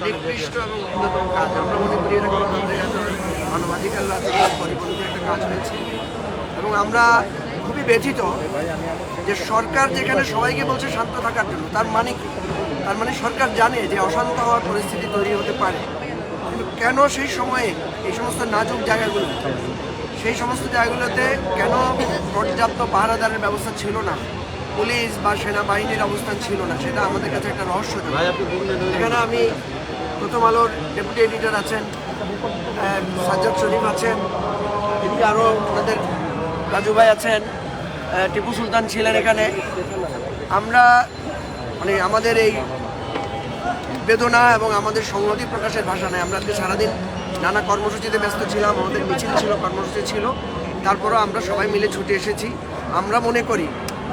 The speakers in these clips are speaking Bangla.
নিকৃষ্ট এবং অন্যতম কাজ আমরা মনে করি এটা মানবাধিকার পরিপন্থী একটা কাজ হয়েছে এবং আমরা খুবই ব্যথিত যে সরকার যেখানে সবাইকে বলছে শান্ত থাকার জন্য তার মানে কি? তার মানে সরকার জানে যে অশান্ত হওয়ার পরিস্থিতি তৈরি হতে পারে, কিন্তু কেন সেই সময়ে এই সমস্ত নাজুক জায়গাগুলো সেই সমস্ত জায়গাগুলোতে কেন পর্যাপ্ত পাহারাদারের ব্যবস্থা ছিল না, পুলিশ বা সেনাবাহিনীর অবস্থান ছিল না, সেটা আমাদের কাছে একটা রহস্য। এখানে আমি প্রথম আলোর ডেপুটি এডিটর আছেন, সাজ্জাদ শরীফ আছেন, এদিকে আরও আমাদের রাজু ভাই আছেন, টিপু সুলতান ছিলেন এখানে। আমরা মানে আমাদের এই বেদনা এবং আমাদের সংহতি প্রকাশের ভাষা নেই। আমরা আজকে সারাদিন নানা কর্মসূচিতে ব্যস্ত ছিলাম, আমাদের মিছিল ছিল, কর্মসূচি ছিল, তারপরেও আমরা সবাই মিলে ছুটে এসেছি। আমরা মনে করি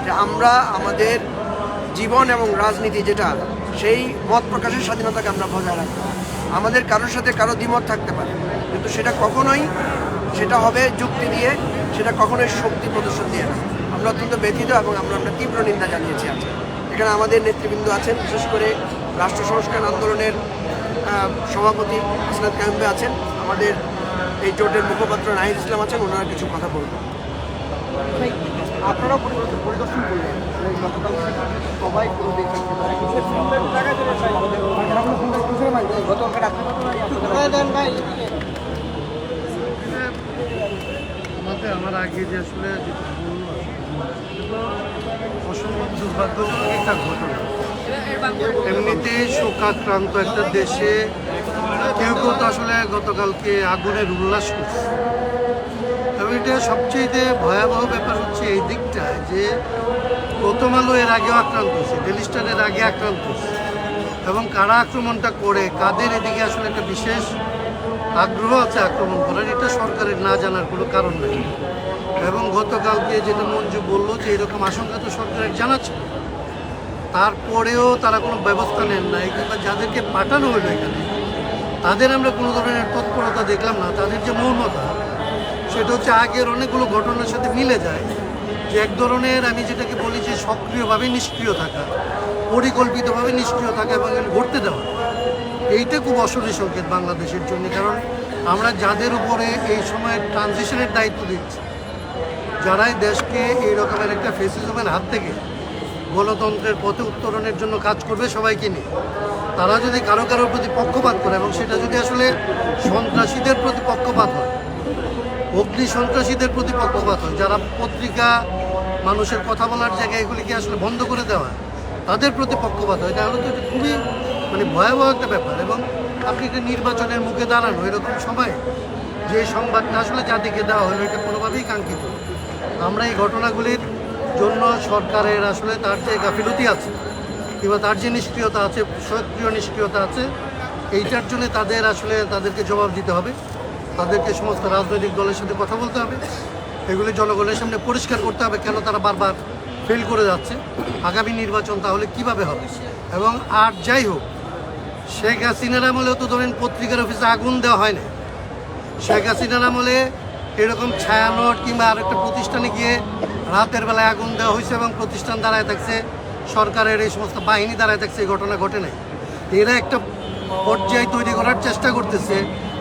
যে আমরা আমাদের জীবন এবং রাজনীতি যেটা, সেই মত প্রকাশের স্বাধীনতাকে আমরা বজায় রাখবো। আমাদের কারোর সাথে কারো দ্বিমত থাকতে পারে, কিন্তু সেটা কখনোই সেটা হবে যুক্তি দিয়ে, সেটা কখনোই শক্তি প্রদর্শন দিয়ে না। আমরা অত্যন্ত ব্যথিত এবং আমরা তীব্র নিন্দা জানিয়েছি। আজকে এখানে আমাদের নেতৃবৃন্দ আছেন, বিশেষ করে রাষ্ট্র সংস্কার আন্দোলনের সভাপতি ইসলাম কায়ুমবে আছেন, আমাদের এই জোটের মুখপাত্র নাহিদ ইসলাম আছেন, ওনারা কিছু কথা বলবেন। আপনারাও পরিদর্শন করলেন সবাই আমার আগে যে আসলে অসম্ভব দুর্ভাগ্যজনক একটা ঘটনা। এমনিতেই শোকাক্রান্ত একটা দেশে কেউ কেউ তো আসলে গতকালকে আগুনের উল্লাস করছে। তবে এটা সবচেয়ে ভয়াবহ ব্যাপার হচ্ছে এই দিকটায় যে প্রথম আলো এর আগেও আক্রান্ত হয়েছে, ডেইলি স্টারের আগে আক্রান্ত হয়েছে, এবং কারা আক্রমণটা করে কাদের এদিকে আসলে একটা বিশেষ আগ্রহ আছে আক্রমণ করার, এটা সরকারের না জানার কোনো কারণ নেই। এবং গতকালকে যেটা মঞ্জু বললো যে এরকম আশঙ্কা তো সরকারের জানা ছিল, তারপরেও তারা কোনো ব্যবস্থা নেন নাই, কিংবা যাদেরকে পাঠানো হলো এখানে তাদের আমরা কোনো ধরনের তৎপরতা দেখলাম না। তাদের যে মৌনতা, সেটা হচ্ছে আগের অনেকগুলো ঘটনার সাথে মিলে যায়, যে এক ধরনের আমি যেটাকে বলি যে সক্রিয়ভাবে নিষ্ক্রিয় থাকা, পরিকল্পিতভাবে নিষ্ক্রিয় থাকা এবং ঘটতে দেওয়া। এইটা খুব অশনি সংকেত বাংলাদেশের জন্য, কারণ আমরা যাদের উপরে এই সময় ট্রানজিশনের দায়িত্ব দিচ্ছি, যারাই দেশকে এই রকমের একটা ফেসিজমের হাত থেকে গণতন্ত্রের পথে উত্তরণের জন্য কাজ করবে সবাইকে নিয়ে, তারা যদি কারো কারোর প্রতি পক্ষপাত করে, এবং সেটা যদি আসলে সন্ত্রাসীদের প্রতি পক্ষপাত হয়, অগ্নি সন্ত্রাসীদের প্রতি পক্ষপাত হয়, যারা পত্রিকা মানুষের কথা বলার জায়গায় এগুলিকে আসলে বন্ধ করে দেওয়া, তাদের প্রতি পক্ষপাত হয়, তাহলে তো এটা খুবই ভয়াবহ একটা ব্যাপার। এবং আপনি একটা নির্বাচনের মুখে দাঁড়ানো এরকম সময় যে সংবাদটা আসলে জাতিকে দেওয়া হলো, এটা কোনোভাবেই কাঙ্ক্ষিত। আমরা এই ঘটনাগুলির জন্য সরকারের আসলে তার যে গাফিলতি আছে কিংবা তার যে নিষ্ক্রিয়তা আছে, সক্রিয় নিষ্ক্রিয়তা আছে, এইটার জন্য তাদেরকে জবাব দিতে হবে। তাদেরকে সমস্ত রাজনৈতিক দলের সাথে কথা বলতে হবে, এগুলি জনগণের সামনে পরিষ্কার করতে হবে কেন তারা বারবার ফেল করে যাচ্ছে। আগামী নির্বাচন তাহলে কিভাবে হবে। এবং আর যাই হোক, শেখ হাসিনার আমলেও তো ধরেন পত্রিকার অফিসে আগুন দেওয়া হয় না। শেখ হাসিনার আমলে এরকম ছায়ানট কিংবা আরেকটা প্রতিষ্ঠানে গিয়ে রাতের বেলায় আগুন দেওয়া হয়েছে এবং প্রতিষ্ঠান দাঁড়ায় থাকছে, সরকারের এই সমস্ত বাহিনী দাঁড়ায় থাকছে, এই ঘটনা ঘটে নাই। এরা একটা পর্যায় তৈরি করার চেষ্টা করতেছে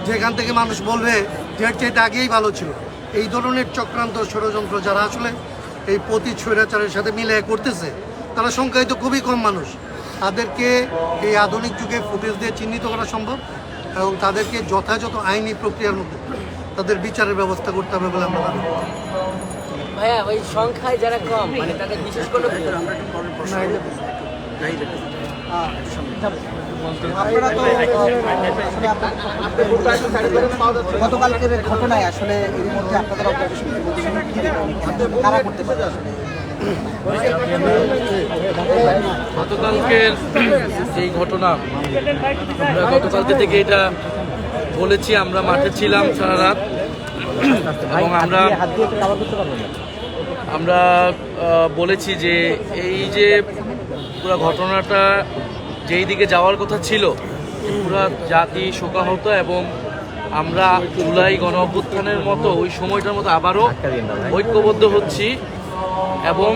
যেখান থেকে মানুষ বলবে যে এর চাইতে আগেই ভালো ছিল। এই ধরনের চক্রান্ত ষড়যন্ত্র যারা আসলে এই পতিত স্বৈরাচারের সাথে মিলে করতেছে, তারা সংখ্যায় তো খুবই কম মানুষ। তাদেরকে এই আধুনিক যুগে ফুটেজ দিয়ে চিহ্নিত করা সম্ভব এবং তাদেরকে যথাযথ আইনি প্রক্রিয়ার মধ্যে তাদের বিচারের ব্যবস্থা করতে হবে বলে আমরা দাবি করি। ভাইয়া, ওই সংখ্যায় যারা কম, মানে তাদের বিশেষ করে গতকালকের ঘটনায় আসলে এর মধ্যে আপনাদের কারা করতে পারে আসলে গতকালকের যেই ঘটনা, আমরা গতকালকে থেকে এটা বলেছি, আমরা মাঠে ছিলাম সারা রাত এবং আমরা বলেছি যে এই যে পুরো ঘটনাটা যেই দিকে যাওয়ার কথা ছিল, পুরো জাতি শোকাহত, এবং আমরা জুলাই গণ অভ্যুত্থানের মতো ওই সময়টার মতো আবারও ঐক্যবদ্ধ হচ্ছি এবং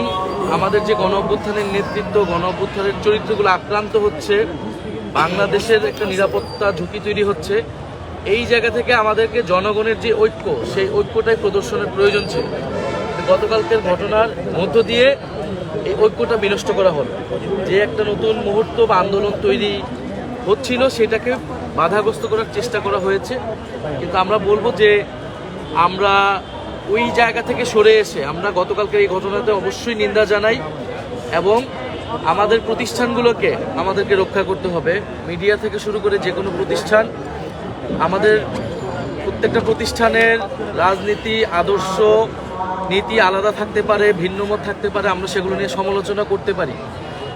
আমাদের যে গণ অভ্যুত্থানের নেতৃত্ব, গণ অভ্যুত্থানের চরিত্রগুলো আক্রান্ত হচ্ছে বাংলাদেশের একটা নিরাপত্তা ঝুঁকি তৈরি হচ্ছে। এই জায়গা থেকে আমাদেরকে জনগণের যে ঐক্য, সেই ঐক্যটাই প্রদর্শনের প্রয়োজন ছিল। গতকালকের ঘটনার মধ্য দিয়ে এই ঐক্যটা বিনষ্ট করা হলো। যে একটা নতুন মুহূর্ত বা আন্দোলন তৈরি হচ্ছিল সেটাকে বাধাগ্রস্ত করার চেষ্টা করা হয়েছে। কিন্তু আমরা বলবো যে আমরা ওই জায়গা থেকে সরে এসে আমরা গতকালকের এই ঘটনাতে অবশ্যই নিন্দা জানাই এবং আমাদের প্রতিষ্ঠানগুলোকে আমাদেরকে রক্ষা করতে হবে। মিডিয়া থেকে শুরু করে যে কোনো প্রতিষ্ঠান, আমাদের প্রত্যেকটা প্রতিষ্ঠানের রাজনীতি, আদর্শ, নীতি আলাদা থাকতে পারে, ভিন্নমত থাকতে পারে, আমরা সেগুলো নিয়ে সমালোচনা করতে পারি।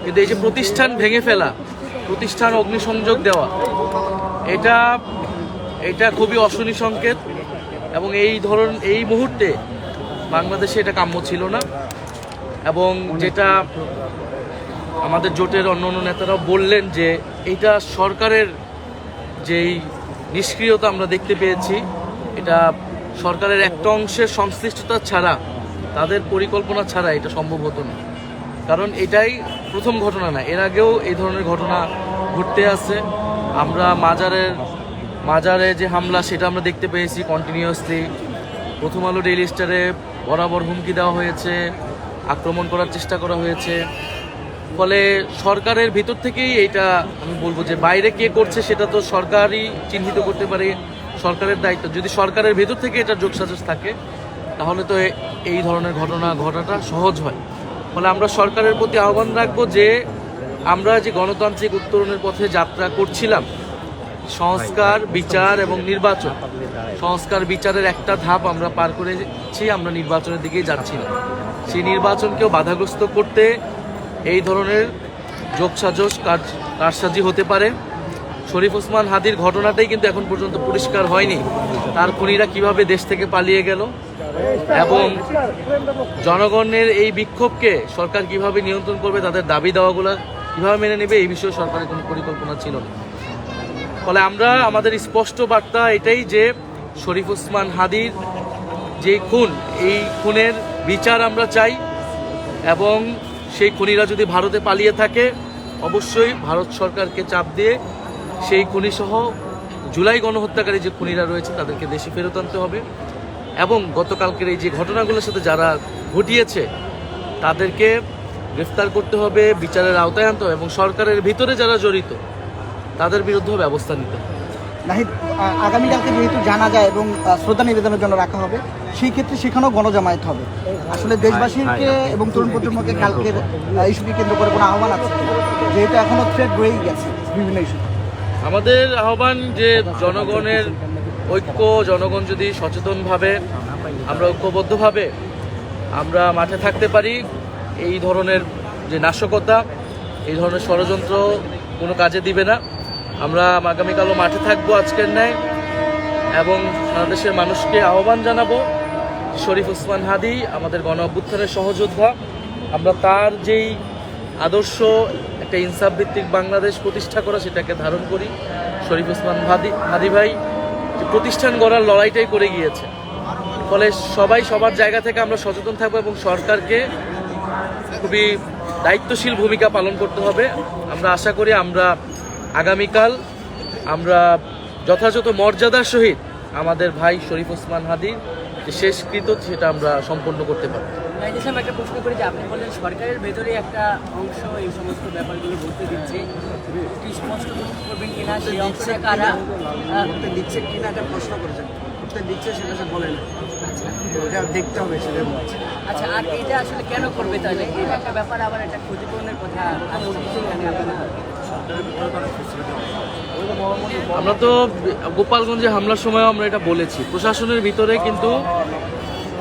কিন্তু এই যে প্রতিষ্ঠান ভেঙে ফেলা, প্রতিষ্ঠান অগ্নিসংযোগ দেওয়া, এটা খুবই অশনি সংকেত এবং এই মুহূর্তে বাংলাদেশে এটা কাম্য ছিল না। এবং যেটা আমাদের জোটের অন্য নেতারাও বললেন যে এটা সরকারের যেই নিষ্ক্রিয়তা আমরা দেখতে পেয়েছি, এটা সরকারের একটা অংশের সংশ্লিষ্টতা ছাড়া, তাদের পরিকল্পনা ছাড়া এটা সম্ভব হতো না। কারণ এটাই প্রথম ঘটনা না, এর আগেও এই ধরনের ঘটনা ঘটতে আছে। আমরা মাজারে যে হামলা সেটা আমরা দেখতে পেয়েছি কন্টিনিউয়াসলি। প্রথম আলো ডেইলি স্টারে বরাবর হুমকি দেওয়া হয়েছে, আক্রমণ করার চেষ্টা করা হয়েছে। ফলে সরকারের ভিতর থেকেই এটা আমি বলবো যে বাইরে কে করছে সেটা তো সরকারই চিহ্নিত করতে পারে, সরকারের দায়িত্ব। যদি সরকারের ভিতর থেকে এটা যোগসাজশ থাকে তাহলে তো এই ধরনের ঘটনা ঘটাটা সহজ হয়। ফলে আমরা সরকারের প্রতি আহ্বান রাখবো যে আমরা যে গণতান্ত্রিক উত্তরণের পথে যাত্রা করছিলাম, সংস্কার, বিচার এবং নির্বাচন, সংস্কার বিচারের একটা ধাপ আমরা পার করেছি, আমরা নির্বাচনের দিকেই যাচ্ছি না। সেই নির্বাচনকেও বাধাগ্রস্ত করতে এই ধরনের যোগসাজশ কারসাজি হতে পারে। শরীফ ওসমান হাদির ঘটনাটাই কিন্তু এখন পর্যন্ত পরিষ্কার হয়নি তার খুনিরা কিভাবে দেশ থেকে পালিয়ে গেল এবং জনগণের এই বিক্ষোভকে সরকার কিভাবে নিয়ন্ত্রণ করবে, তাদের দাবি দাওয়াগুলো কিভাবে মেনে নেবে, এই বিষয়ে সরকারের কোনো পরিকল্পনা ছিল না। ফলে আমরা আমাদের স্পষ্ট বার্তা এটাই যে শরীফ ওসমান হাদির যে খুন, এই খুনের বিচার আমরা চাই এবং সেই খুনিরা যদি ভারতে পালিয়ে থাকে অবশ্যই ভারত সরকারকে চাপ দিয়ে সেই খুনিসহ জুলাই গণহত্যাকারী যে খুনিরা রয়েছে তাদেরকে দেশে ফেরত আনতে হবে এবং গতকালকের এই যে ঘটনাগুলোর সাথে যারা ঘটিয়েছে তাদেরকে গ্রেফতার করতে হবে, বিচারের আওতায় আনতে হবে এবং সরকারের ভিতরে যারা জড়িত তাদের বিরুদ্ধেও ব্যবস্থা নিতে হবে। নাহিদ, আগামীকালকে যেহেতু জানা যায় এবং শ্রদ্ধা নিবেদনের জন্য রাখা হবে, সেই ক্ষেত্রে সেখানেও গণজামায়াত হবে। আসলে দেশবাসীকে এবং তরুণ প্রজন্মকে কালকের ইস্যুকে কেন্দ্র করে কোনো আহ্বান আছে, যেহেতু এখনো থ্রেড রয়েই গেছে বিভিন্ন ইস্যু? আমাদের আহ্বান যে জনগণের ঐক্য, জনগণ যদি সচেতনভাবে, আমরা ঐক্যবদ্ধভাবে আমরা মাঠে থাকতে পারি, এই ধরনের যে নাশকতা, এই ধরনের ষড়যন্ত্র কোনো কাজে দিবে না। আমরা আগামীকালও মাঠে থাকবো আজকের ন্যায় এবং সারা দেশের মানুষকে আহ্বান জানাবো, শরীফ ওসমান হাদি আমাদের গণ অভ্যুত্থানের সহযোদ্ধা, আমরা তার যেই আদর্শ একটা ইনসাফ ভিত্তিক বাংলাদেশ প্রতিষ্ঠা করা সেটাকে ধারণ করি। শরীফ ওসমান হাদি ভাই যে প্রতিষ্ঠান গড়ার লড়াইটাই করে গিয়েছে। ফলে সবাই সবার জায়গা থেকে আমরা সচেতন থাকবো এবং সরকারকে খুবই দায়িত্বশীল ভূমিকা পালন করতে হবে। আমরা আশা করি আমরা আগামীকাল আমরা যথাযথ মর্যাদার সহিত আমাদের ভাই শরীফ ওসমান হাদির যে শেষকৃত সেটা আমরা সম্পন্ন করতে পারব। একটা প্রশ্ন করি যে আপনি বললেন সরকারের ভেতরে একটা অংশ এই সমস্ত ব্যাপারগুলো বলতে দিচ্ছে, স্পষ্ট করবেন কিনা সেই অংশে কারা দিচ্ছে কিনা একটা প্রশ্ন করেছেন, করতে দিচ্ছে সেটা সে বলে না, এটা দেখতে হবে সেটা বলছে। আচ্ছা, আর এটা আসলে কেন করবে তাহলে? এটা একটা ব্যাপার, আবার একটা ক্ষতিপূরণের কথা আসছে সেখানে আপনারা আমরা তো গোপালগঞ্জে হামলার সময় আমরা এটা বলেছি, প্রশাসনের ভিতরে কিন্তু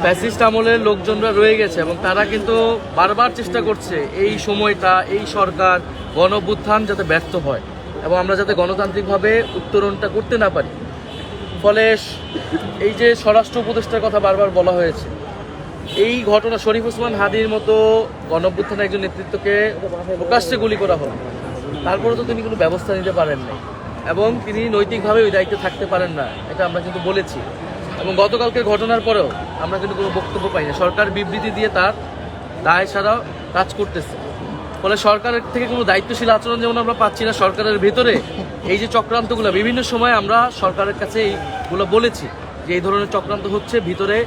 ফ্যাসিস্ট আমলের লোকজনরা রয়ে গেছে এবং তারা কিন্তু বারবার চেষ্টা করছে এই সময়টা, এই সরকার গণ অভ্যুত্থান যাতে ব্যর্থ হয় এবং আমরা যাতে গণতান্ত্রিকভাবে উত্তরণটা করতে না পারি। ফলে এই যে স্বরাষ্ট্র উপদেষ্টার কথা বারবার বলা হয়েছে, এই ঘটনা শরীফ ওসমান হাদির মতো গণ অভ্যুত্থানের একজন নেতৃত্বকে প্রকাশ্যে গুলি করা হলো, তারপরে তো তিনি কোনো ব্যবস্থা নিতে পারেন না এবং তিনি নৈতিকভাবে ওই দায়িত্বে থাকতে পারেন না, এটা আমরা কিন্তু বলেছি। এবং গতকালকের ঘটনার পরেও আমরা কিন্তু কোনো বক্তব্য পাই না, সরকার বিবৃতি দিয়ে তার দায় ছাড়া কাজ করতেছে। ফলে সরকারের থেকে কোনো দায়িত্বশীল আচরণ যেমন আমরা পাচ্ছি না, সরকারের ভেতরে এই যে চক্রান্তগুলো বিভিন্ন সময় আমরা সরকারের কাছে এইগুলো বলেছি যে এই ধরনের চক্রান্ত হচ্ছে, ভিতরে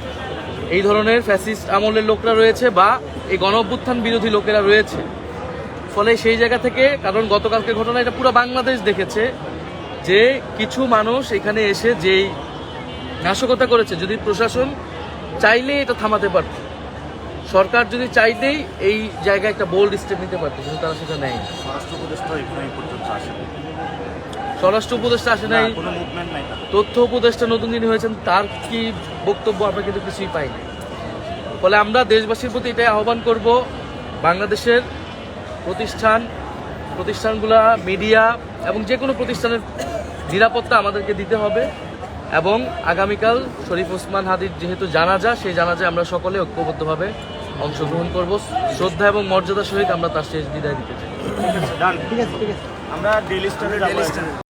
এই ধরনের ফ্যাসিস্ট আমলের লোকরা রয়েছে বা এই গণ অভ্যুত্থান বিরোধী লোকেরা রয়েছে। ফলে সেই জায়গা থেকে, কারণ গতকালকের ঘটনা এটা পুরো বাংলাদেশ দেখেছে যে কিছু মানুষ এখানে এসে যেই নাশকতা করেছে, যদি প্রশাসন চাইলে এটা থামাতে পারত, সরকার যদি চাইলেই এই জায়গায় একটা বোল্ড স্টেপ নিতে পারত, কিন্তু তারা সেটা নেয়। স্বরাষ্ট্র উপদেষ্টা এখানে পর্যন্ত আসেনি, স্বরাষ্ট্র উপদেষ্টা আসে নাই, কোনো মুভমেন্ট নাই। তথ্য উপদেষ্টা নতুন যিনি হয়েছেন তার কি বক্তব্য আমরা কিন্তু কিছুই পাইনি। ফলে আমরা দেশবাসীর প্রতি এটাই আহ্বান করব, বাংলাদেশের প্রতিষ্ঠানগুলা, মিডিয়া এবং যে কোনো প্রতিষ্ঠানের নিরাপত্তা আমাদেরকে দিতে হবে। এবং আগামীকাল শরীফ ওসমান হাদির যেহেতু জানাজা, সেই জানাজায় আমরা সকলে ঐক্যবদ্ধভাবে অংশগ্রহণ করব, শ্রদ্ধা এবং মর্যাদার সহিত আমরা তার শেষ বিদায় দিতে চাই। ডান, ঠিক আছে, ঠিক আছে। আমরা ডেইলি স্টারে